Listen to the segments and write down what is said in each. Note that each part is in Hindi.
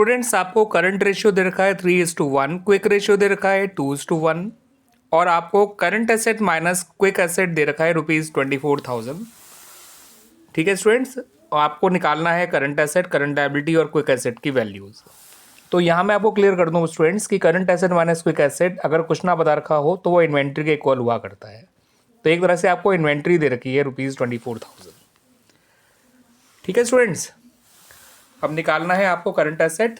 स्टूडेंट्स आपको करंट रेशियो दे रखा है 3:1, क्विक रेशियो दे रखा है 2:1 और आपको current asset minus quick asset दे रखा है ₹24,000। ठीक है स्टूडेंट्स, और आपको निकालना है करंट एसेट, करंट लायबिलिटी और क्विक एसेट की वैल्यूज़। तो यहाँ मैं आपको क्लियर कर दूँ स्टूडेंट्स कि current asset minus quick asset अगर कुछ ना बता रखा हो तो वो इन्वेंट्री के इक्वल हुआ करता है। तो एक तरह से आपको इन्वेंट्री दे रखी है ₹24,000। ठीक है स्टूडेंट्स, अब निकालना है आपको करंट एसेट,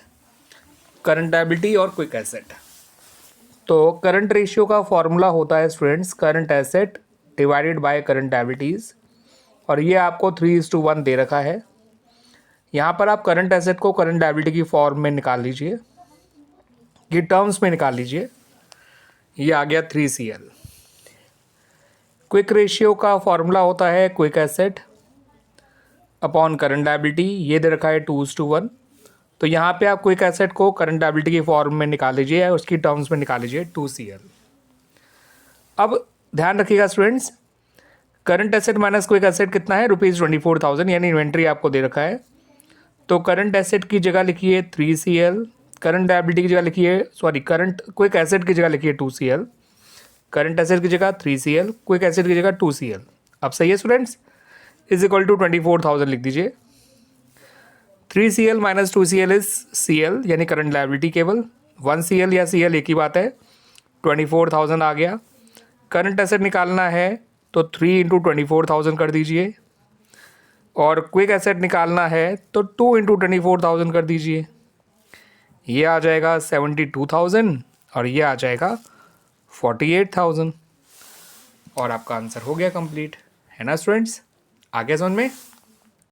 करंट लायबिलिटी और क्विक एसेट। तो करंट रेशियो का फॉर्मूला होता है students current asset divided by current liabilities, और ये आपको 3:1 दे रखा है। यहाँ पर आप करंट एसेट को करंट लायबिलिटी की फॉर्म में निकाल लीजिए, ये टर्म्स में निकाल लीजिए, ये आ गया 3CL। क्विक रेशियो का फॉर्मूला होता है quick asset upon current liability, ये दे रखा है 2:1। तो यहाँ पे आप क्विक एसेट को करंट लायबिलिटी की फॉर्म में निकाल लीजिए, उसकी टर्म्स में निकाल लीजिए 2CL। अब ध्यान रखिएगा students, current asset minus quick asset कितना है ₹24,000, यानी इन्वेंट्री आपको दे रखा है। तो करंट एसेट की जगह लिखिए 3CL, करंट लायबिलिटी की जगह लिखिए करंट क्विक एसेट की जगह लिखिए 2CL, करंट एसेट की जगह 3CL, क्विक एसेट की जगह 2CL। अब सही है स्टूडेंट्स, इज इक्वल टू 24,000 लिख दीजिए। 3CL minus 2CL is CL, यानी करंट लायबिलिटी केवल 1CL या CL एक ही बात है। 24,000 आ गया। करंट एसेट निकालना है तो 3 इंटू 24,000 कर दीजिए, और क्विक एसेट निकालना है तो 2 इंटू 24,000 कर दीजिए। ये आ जाएगा 72,000 और ये आ जाएगा 48,000, और आपका आंसर हो गया कंप्लीट। है ना स्टूडेंट्स, आ गया समझ में।